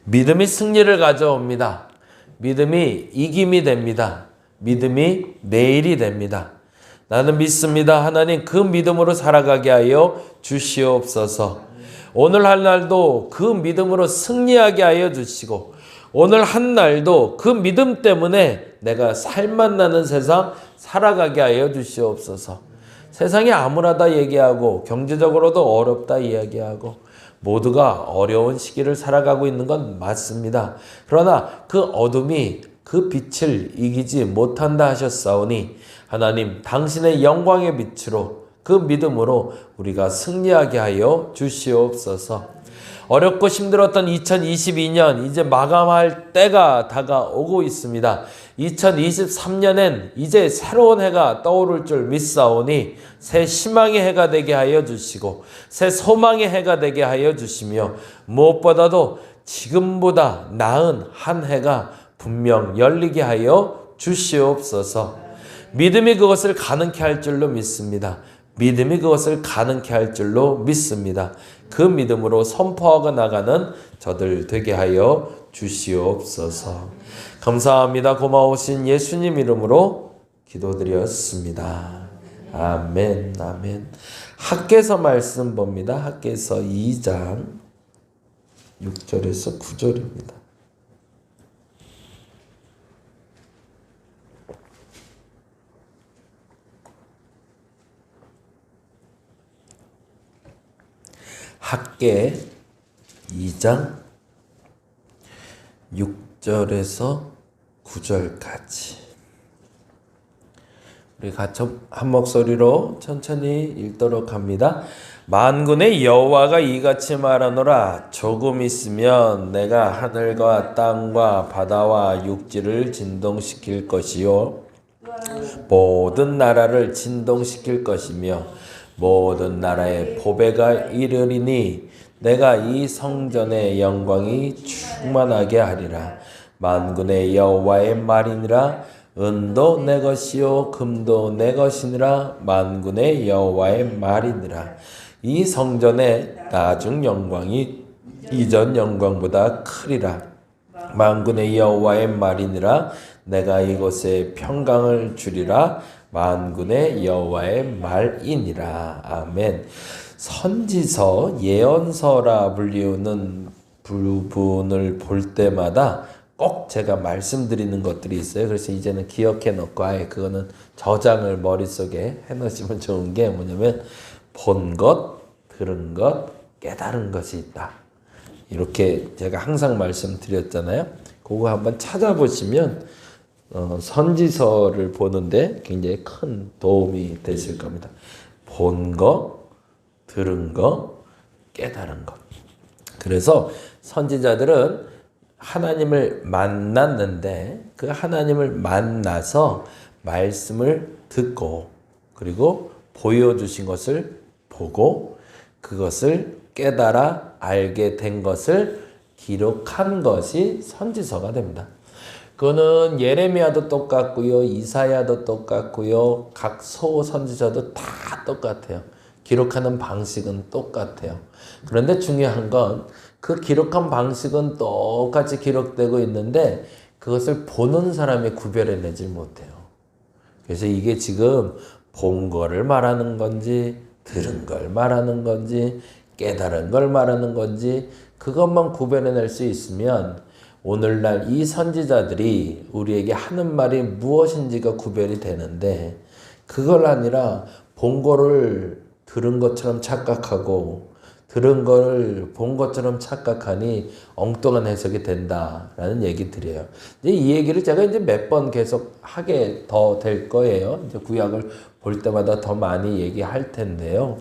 믿음이 승리를 가져옵니다. 믿음이 이김이 됩니다. 믿음이 내일이 됩니다. 나는 믿습니다. 하나님 그 믿음으로 살아가게 하여 주시옵소서. 오늘 한 날도 그 믿음으로 승리하게 하여 주시고 오늘 한 날도 그 믿음 때문에 내가 살만 나는 세상 살아가게 하여 주시옵소서. 세상이 암울하다 얘기하고 경제적으로도 어렵다 이야기하고 모두가 어려운 시기를 살아가고 있는 건 맞습니다. 그러나 그 어둠이 그 빛을 이기지 못한다 하셨사오니 하나님 당신의 영광의 빛으로 그 믿음으로 우리가 승리하게 하여 주시옵소서. 어렵고 힘들었던 2022년 이제 마감할 때가 다가오고 있습니다. 2023년엔 이제 새로운 해가 떠오를 줄 믿사오니 새 희망의 해가 되게 하여 주시고 새 소망의 해가 되게 하여 주시며 무엇보다도 지금보다 나은 한 해가 분명 열리게 하여 주시옵소서. 믿음이 그것을 가능케 할 줄로 믿습니다. 믿음이 그것을 가능케 할 줄로 믿습니다. 그 믿음으로 선포하고 나가는 저들 되게 하여 주시옵소서. 감사합니다. 고마우신 예수님 이름으로 기도드렸습니다. 아멘, 아멘. 학개서 말씀 봅니다. 학개서 2장 6절에서 9절입니다. 학개 2장 6절에서 9절까지 우리 같이 한 목소리로 천천히 읽도록 합니다. 만군의 여호와가 이같이 말하노라. 조금 있으면 내가 하늘과 땅과 바다와 육지를 진동시킬 것이요 모든 나라를 진동시킬 것이며 모든 나라의 보배가 이르리니 내가 이 성전의 영광이 충만하게 하리라. 만군의 여호와의 말이니라. 은도 내 것이요 금도 내 것이니라. 만군의 여호와의 말이니라. 이 성전의 나중 영광이 이전 영광보다 크리라. 만군의 여호와의 말이니라. 내가 이곳에 평강을 주리라. 만군의 여호와의 말이니라. 아멘. 선지서, 예언서라 불리우는 부분을 볼 때마다 꼭 제가 말씀드리는 것들이 있어요. 그래서 이제는 기억해 놓고 아예 그거는 저장을 머릿속에 해놓으시면 좋은 게 뭐냐면 본 것, 들은 것, 깨달은 것이 있다. 이렇게 제가 항상 말씀드렸잖아요. 그거 한번 찾아보시면 선지서를 보는데 굉장히 큰 도움이 되실 겁니다. 본 거, 들은 거, 깨달은 것. 그래서 선지자들은 하나님을 만났는데 그 하나님을 만나서 말씀을 듣고 그리고 보여주신 것을 보고 그것을 깨달아 알게 된 것을 기록한 것이 선지서가 됩니다. 그거는 예레미야도 똑같고요. 이사야도 똑같고요. 각 소선지자도 다 똑같아요. 기록하는 방식은 똑같아요. 그런데 중요한 건 그 기록한 방식은 똑같이 기록되고 있는데 그것을 보는 사람이 구별해내지 못해요. 그래서 이게 지금 본 거를 말하는 건지 들은 걸 말하는 건지 깨달은 걸 말하는 건지 그것만 구별해낼 수 있으면 오늘날 이 선지자들이 우리에게 하는 말이 무엇인지가 구별이 되는데 그걸 아니라 본 거를 들은 것처럼 착각하고 들은 걸 본 것처럼 착각하니 엉뚱한 해석이 된다라는 얘기 드려요. 이제 이 얘기를 제가 이제 몇 번 계속 하게 더 될 거예요. 이제 구약을 볼 때마다 더 많이 얘기할 텐데요.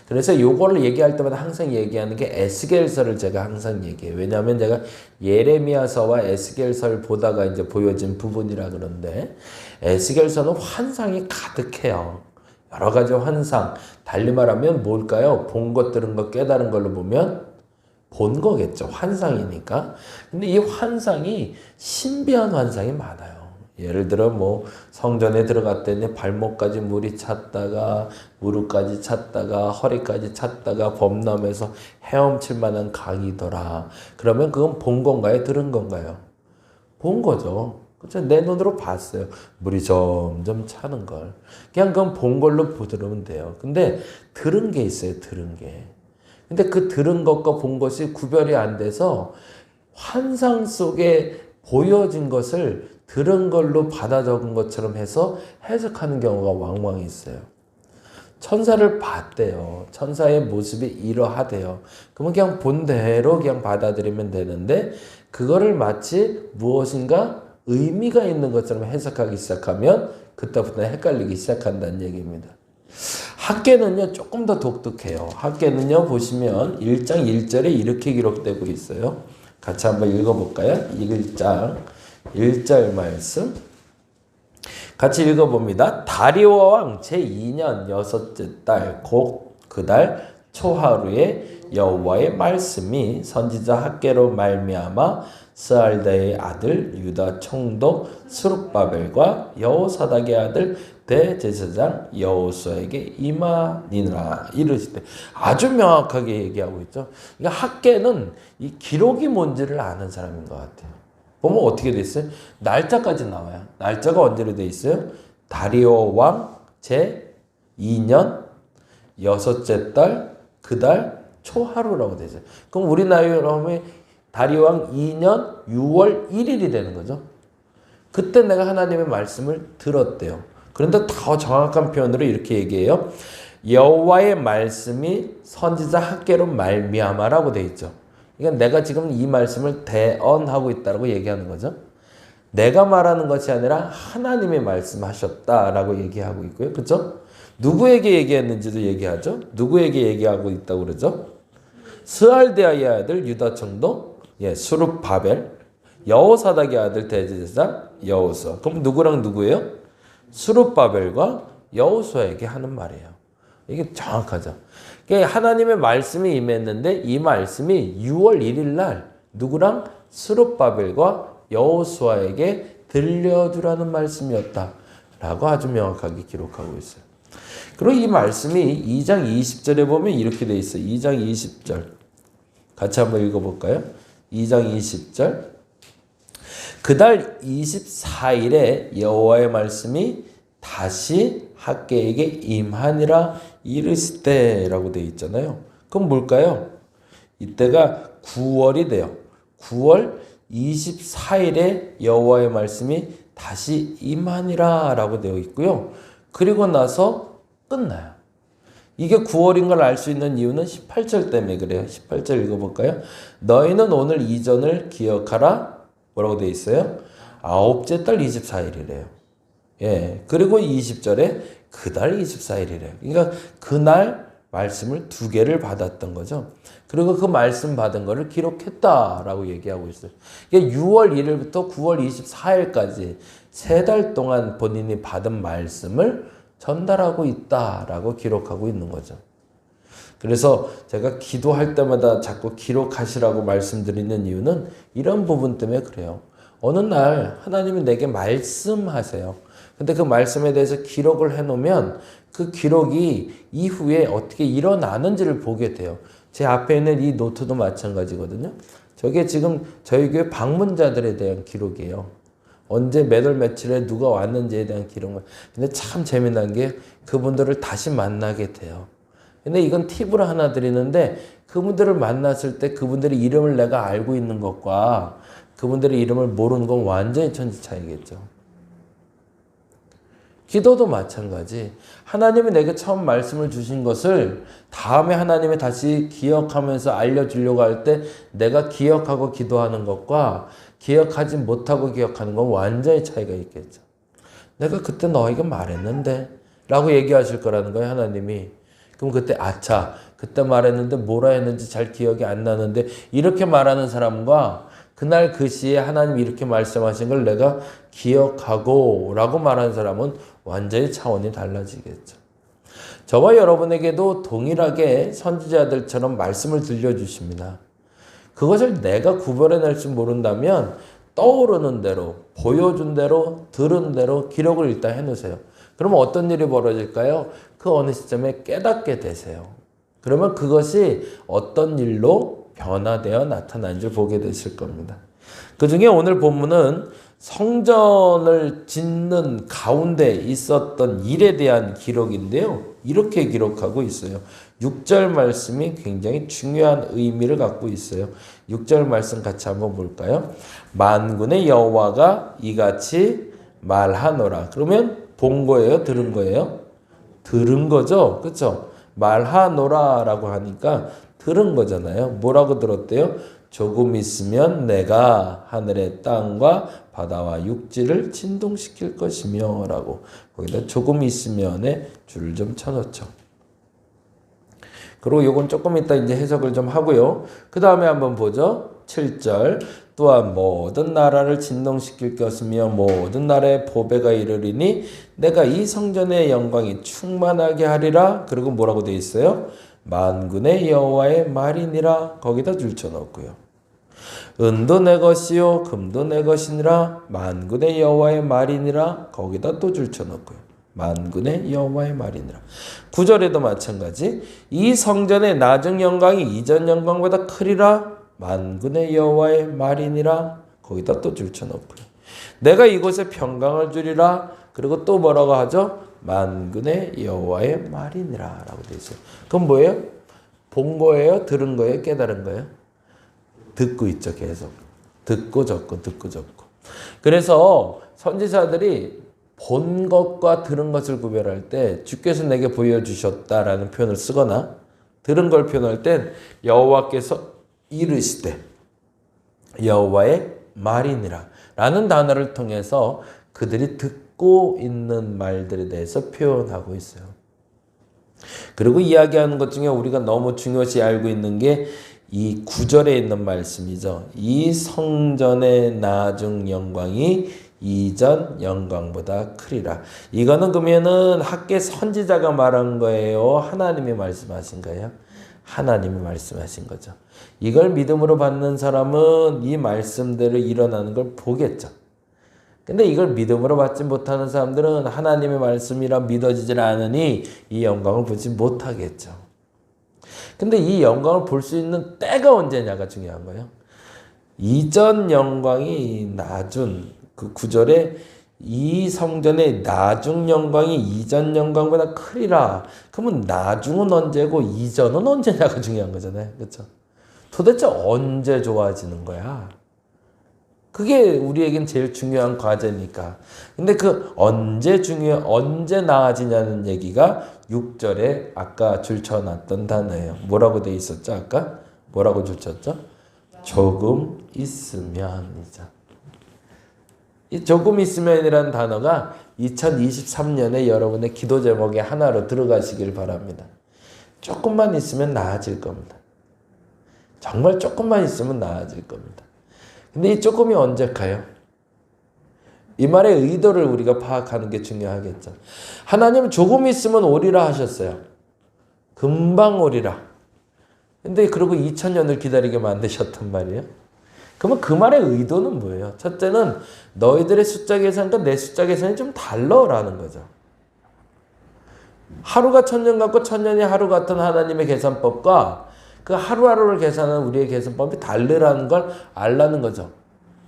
그래서 요거를 얘기할 때마다 항상 얘기하는 게 에스겔서를 제가 항상 얘기해요. 왜냐하면 제가 예레미야서와 에스겔서를 보다가 이제 보여진 부분이라 그런데 에스겔서는 환상이 가득해요. 여러 가지 환상. 달리 말하면 뭘까요? 본 것, 들은 것, 깨달은 걸로 보면 본 거겠죠. 환상이니까. 근데 이 환상이 신비한 환상이 많아요. 예를 들어 뭐 성전에 들어갔더니 발목까지 물이 찼다가 무릎까지 찼다가 허리까지 찼다가 범람해서 헤엄칠 만한 강이더라. 그러면 그건 본 건가요? 들은 건가요? 본 거죠. 그렇죠? 내 눈으로 봤어요. 물이 점점 차는 걸. 그냥 그건 본 걸로 들으면 돼요. 근데 들은 게 있어요. 들은 게. 근데 그 들은 것과 본 것이 구별이 안 돼서 환상 속에 보여진 것을 들은 걸로 받아 적은 것처럼 해서 해석하는 경우가 왕왕 있어요. 천사를 봤대요. 천사의 모습이 이러하대요. 그러면 그냥 본대로 그냥 받아들이면 되는데 그거를 마치 무엇인가 의미가 있는 것처럼 해석하기 시작하면 그때부터 헷갈리기 시작한다는 얘기입니다. 학계는요 조금 더 독특해요. 학계는요 보시면 1장 1절에 이렇게 기록되고 있어요. 같이 한번 읽어볼까요? 1장 1절 말씀 같이 읽어봅니다. 다리오 왕 제2년 여섯째 달 곧 그 달 초하루에 여호와의 말씀이 선지자 학개로 말미암아 스알다의 아들 유다 총독 스룹바벨과 여호사닥의 아들 대제사장 여호수아에게 임하니라 이르시되 아주 명확하게 얘기하고 있죠. 그러니까 학개는 이 기록이 뭔지를 아는 사람인 것 같아요. 보면 어떻게 돼 있어요? 날짜까지 나와요. 날짜가 언제로 돼 있어요? 다리오 왕 제2년 여섯째 달 그 달 초하루라고 되죠. 그럼 우리 나이로 하면 다리오 왕 2년 6월 1일이 되는 거죠. 그때 내가 하나님의 말씀을 들었대요. 그런데 더 정확한 표현으로 이렇게 얘기해요. 여호와의 말씀이 선지자 학개로 말미암아라고 돼 있죠. 그러니까 내가 지금 이 말씀을 대언하고 있다고 얘기하는 거죠. 내가 말하는 것이 아니라 하나님의 말씀하셨다라고 얘기하고 있고요. 그렇죠? 누구에게 얘기했는지도 얘기하죠. 누구에게 얘기하고 있다고 그러죠? 스알데아의 아들 유다 총독 스룹바벨, 여호사닥의 아들 대제사장 여호수아. 그럼 누구랑 누구예요? 스룹바벨과 여호수아에게 하는 말이에요. 이게 정확하죠. 하나님의 말씀이 임했는데 이 말씀이 6월 1일 날 누구랑 스룹바벨과 여호수아에게 들려주라는 말씀이었다라고 아주 명확하게 기록하고 있어요. 그리고 이 말씀이 2장 20절에 보면 이렇게 돼 있어요. 2장 20절 같이 한번 읽어볼까요? 2장 20절 그달 24일에 여호와의 말씀이 다시 학개에게 임하니라 이르시되라고 되어 있잖아요. 그럼 뭘까요? 이때가 9월이 돼요. 9월 24일에 여호와의 말씀이 다시 임하니라 라고 되어 있고요. 그리고 나서 끝나요. 이게 9월인 걸 알 수 있는 이유는 18절 때문에 그래요. 18절 읽어볼까요? 너희는 오늘 이전을 기억하라. 뭐라고 되어 있어요? 아홉째 달 24일이래요. 예. 그리고 20절에 그달 24일이래요. 그러니까 그날 말씀을 2개를 받았던 거죠. 그리고 그 말씀 받은 거를 기록했다라고 얘기하고 있어요. 이게 6월 1일부터 9월 24일까지 3달 동안 본인이 받은 말씀을 전달하고 있다라고 기록하고 있는 거죠. 그래서 제가 기도할 때마다 자꾸 기록하시라고 말씀드리는 이유는 이런 부분 때문에 그래요. 어느 날 하나님이 내게 말씀하세요. 근데 그 말씀에 대해서 기록을 해놓으면 그 기록이 이후에 어떻게 일어나는지를 보게 돼요. 제 앞에 있는 이 노트도 마찬가지거든요. 저게 지금 저희 교회 방문자들에 대한 기록이에요. 언제 몇 월 며칠에 누가 왔는지에 대한 기록을. 근데 참 재미난 게 그분들을 다시 만나게 돼요. 근데 이건 팁으로 하나 드리는데 그분들을 만났을 때 그분들의 이름을 내가 알고 있는 것과 그분들의 이름을 모르는 건 완전히 천지 차이겠죠. 기도도 마찬가지. 하나님이 내게 처음 말씀을 주신 것을 다음에 하나님이 다시 기억하면서 알려주려고 할 때 내가 기억하고 기도하는 것과 기억하지 못하고 기억하는 건 완전히 차이가 있겠죠. 내가 그때 너에게 말했는데 라고 얘기하실 거라는 거예요, 하나님이. 그럼 그때 아차, 그때 말했는데 뭐라 했는지 잘 기억이 안 나는데 이렇게 말하는 사람과 그날 그 시에 하나님이 이렇게 말씀하신 걸 내가 기억하고 라고 말하는 사람은 완전히 차원이 달라지겠죠. 저와 여러분에게도 동일하게 선지자들처럼 말씀을 들려주십니다. 그것을 내가 구별해낼 줄 모른다면 떠오르는 대로, 보여준 대로, 들은 대로 기록을 일단 해놓으세요. 그러면 어떤 일이 벌어질까요? 그 어느 시점에 깨닫게 되세요. 그러면 그것이 어떤 일로 변화되어 나타난 줄 보게 되실 겁니다. 그 중에 오늘 본문은 성전을 짓는 가운데 있었던 일에 대한 기록인데요. 이렇게 기록하고 있어요. 6절 말씀이 굉장히 중요한 의미를 갖고 있어요. 6절 말씀 같이 한번 볼까요? 만군의 여호와가 이같이 말하노라. 그러면 본 거예요? 들은 거예요? 들은 거죠? 그렇죠? 말하노라라고 하니까 들은 거잖아요. 뭐라고 들었대요? 조금 있으면 내가 하늘의 땅과 바다와 육지를 진동시킬 것이며 라고 거기다 조금 있으면에 줄을 좀 쳐놓죠. 그리고 요건 조금 이따 이제 해석을 좀 하고요. 그 다음에 한번 보죠. 7절 또한 모든 나라를 진동시킬 것이며 모든 나라의 보배가 이르리니 내가 이 성전의 영광이 충만하게 하리라. 그리고 뭐라고 되어 있어요? 만군의 여호와의 말이니라. 거기다 줄 쳐놓고요. 은도 내 것이요 금도 내 것이니라. 만군의 여호와의 말이니라. 거기다 또 줄 쳐놓고요. 만군의 여호와의 말이니라. 9절에도 마찬가지. 이 성전의 나중 영광이 이전 영광보다 크리라. 만군의 여호와의 말이니라. 거기다 또 줄 쳐놓고요. 내가 이곳에 평강을 주리라. 그리고 또 뭐라고 하죠? 만군의 여호와의 말이니라 라고 되어 있어요. 그럼 뭐예요? 본 거예요? 들은 거예요? 깨달은 거예요? 듣고 있죠. 계속 듣고 적고 듣고 적고. 그래서 선지자들이 본 것과 들은 것을 구별할 때 주께서 내게 보여주셨다라는 표현을 쓰거나 들은 걸 표현할 땐 여호와께서 이르시되 여호와의 말이니라 라는 단어를 통해서 그들이 듣고 있는 말들에 대해서 표현하고 있어요. 그리고 이야기하는 것 중에 우리가 너무 중요시 알고 있는 게 이 9절에 있는 말씀이죠. 이 성전의 나중 영광이 이전 영광보다 크리라. 이거는 그러면은 학계 선지자가 말한 거예요? 하나님이 말씀하신 거예요? 하나님이 말씀하신 거죠. 이걸 믿음으로 받는 사람은 이 말씀대로 일어나는 걸 보겠죠. 근데 이걸 믿음으로 받지 못하는 사람들은 하나님의 말씀이라 믿어지질 않으니 이 영광을 보지 못하겠죠. 근데 이 영광을 볼 수 있는 때가 언제냐가 중요한 거예요. 이전 영광이 나중, 그 9절에 이 성전의 나중 영광이 이전 영광보다 크리라. 그러면 나중은 언제고 이전은 언제냐가 중요한 거잖아요. 그렇죠? 도대체 언제 좋아지는 거야? 그게 우리에겐 제일 중요한 과제니까. 근데 그 언제 나아지냐는 얘기가 6절에 아까 줄쳐놨던 단어예요. 뭐라고 돼 있었죠? 아까? 뭐라고 줄쳤죠? 조금 있으면이죠. 이 조금 있으면이라는 단어가 2023년에 여러분의 기도 제목의 하나로 들어가시길 바랍니다. 조금만 있으면 나아질 겁니다. 정말 조금만 있으면 나아질 겁니다. 근데 이 조금이 언제일까요? 이 말의 의도를 우리가 파악하는 게 중요하겠죠. 하나님은 조금 있으면 오리라 하셨어요. 금방 오리라. 근데 그리고 2000년을 기다리게 만드셨단 말이에요. 그러면 그 말의 의도는 뭐예요? 첫째는 너희들의 숫자 계산과 내 숫자 계산이 좀 달라라는 거죠. 하루가 1000년 같고 1000년이 하루 같은 하나님의 계산법과 그 하루하루를 계산하는 우리의 계산법이 다르라는 걸 알라는 거죠.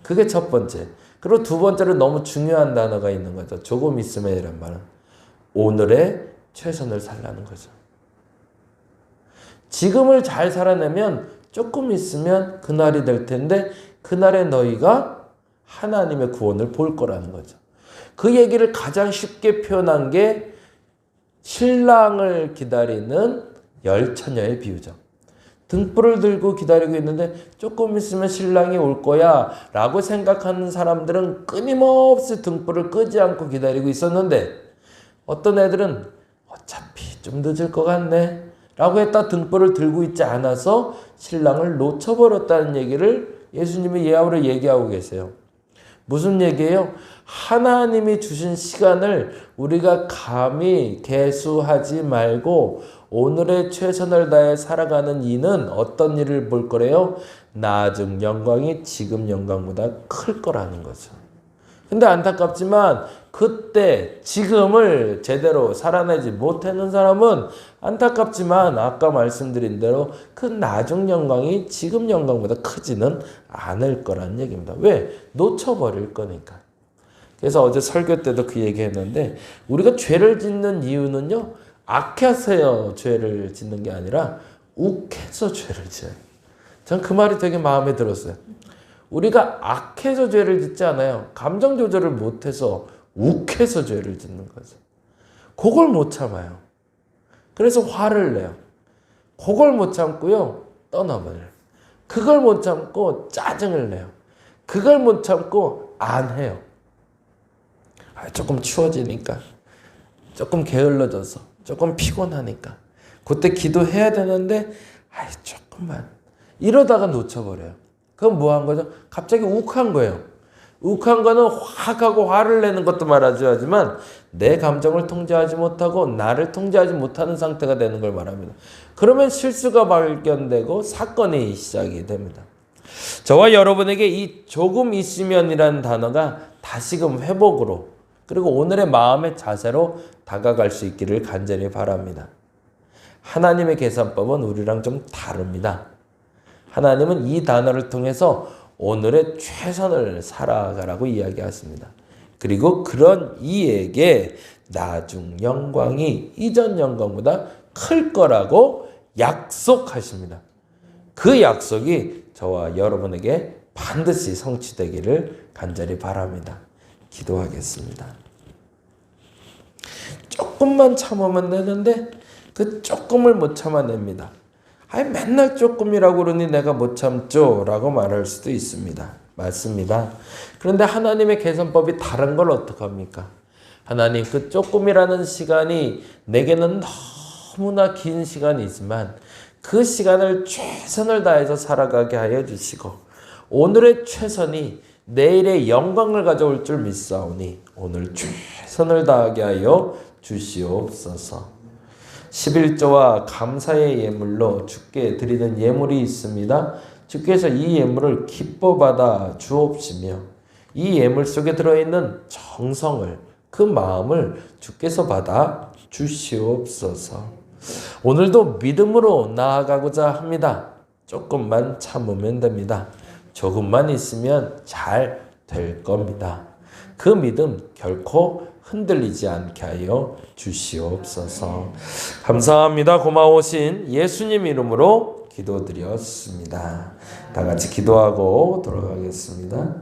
그게 첫 번째. 그리고 두 번째로 너무 중요한 단어가 있는 거죠. 조금 있으면이란 말은 오늘의 최선을 살라는 거죠. 지금을 잘 살아내면 조금 있으면 그날이 될 텐데 그날에 너희가 하나님의 구원을 볼 거라는 거죠. 그 얘기를 가장 쉽게 표현한 게 신랑을 기다리는 열처녀의 비유죠. 등불을 들고 기다리고 있는데 조금 있으면 신랑이 올 거야 라고 생각하는 사람들은 끊임없이 등불을 끄지 않고 기다리고 있었는데 어떤 애들은 어차피 좀 늦을 것 같네 라고 했다 등불을 들고 있지 않아서 신랑을 놓쳐버렸다는 얘기를 예수님이 예화로 얘기하고 계세요. 무슨 얘기예요? 하나님이 주신 시간을 우리가 감히 개수하지 말고 오늘의 최선을 다해 살아가는 이는 어떤 일을 볼 거래요? 나중 영광이 지금 영광보다 클 거라는 거죠. 근데 안타깝지만 그때 지금을 제대로 살아내지 못하는 사람은 안타깝지만 아까 말씀드린 대로 그 나중 영광이 지금 영광보다 크지는 않을 거라는 얘기입니다. 왜? 놓쳐버릴 거니까. 그래서 어제 설교 때도 그 얘기 했는데 우리가 죄를 짓는 이유는요. 악해서요 죄를 짓는 게 아니라 욱해서 죄를 지어요. 전 그 말이 되게 마음에 들었어요. 우리가 악해서 죄를 짓지 않아요. 감정 조절을 못해서 욱해서 죄를 짓는 거죠. 그걸 못 참아요. 그래서 화를 내요. 그걸 못 참고요. 떠나버려요. 그걸 못 참고 짜증을 내요. 그걸 못 참고 안 해요. 조금 추워지니까, 조금 게을러져서, 조금 피곤하니까 그때 기도해야 되는데 조금만 이러다가 놓쳐버려요. 그건 뭐 한 거죠? 갑자기 욱한 거예요. 욱한 거는 확 하고 화를 내는 것도 말하지 하지만 내 감정을 통제하지 못하고 나를 통제하지 못하는 상태가 되는 걸 말합니다. 그러면 실수가 발견되고 사건이 시작이 됩니다. 저와 여러분에게 이 조금 있으면이라는 단어가 다시금 회복으로 그리고 오늘의 마음의 자세로 다가갈 수 있기를 간절히 바랍니다. 하나님의 계산법은 우리랑 좀 다릅니다. 하나님은 이 단어를 통해서 오늘의 최선을 살아가라고 이야기하십니다. 그리고 그런 이에게 나중 영광이 이전 영광보다 클 거라고 약속하십니다. 그 약속이 저와 여러분에게 반드시 성취되기를 간절히 바랍니다. 기도하겠습니다. 조금만 참으면 되는데 그 조금을 못 참아냅니다. 맨날 조금이라고 그러니 내가 못 참죠 라고 말할 수도 있습니다. 맞습니다. 그런데 하나님의 계산법이 다른 걸 어떡합니까? 하나님 그 조금이라는 시간이 내게는 너무나 긴 시간이지만 그 시간을 최선을 다해서 살아가게 하여 주시고 오늘의 최선이 내일의 영광을 가져올 줄 믿사오니 오늘 최선을 다하게 하여 주시옵소서. 11조와 감사의 예물로 주께 드리는 예물이 있습니다. 주께서 이 예물을 기뻐 받아 주옵시며 이 예물 속에 들어있는 정성을 그 마음을 주께서 받아 주시옵소서. 오늘도 믿음으로 나아가고자 합니다. 조금만 참으면 됩니다. 조금만 있으면 잘 될 겁니다. 그 믿음 결코 흔들리지 않게 하여 주시옵소서. 감사합니다. 고마우신 예수님 이름으로 기도드렸습니다. 다 같이 기도하고 돌아가겠습니다.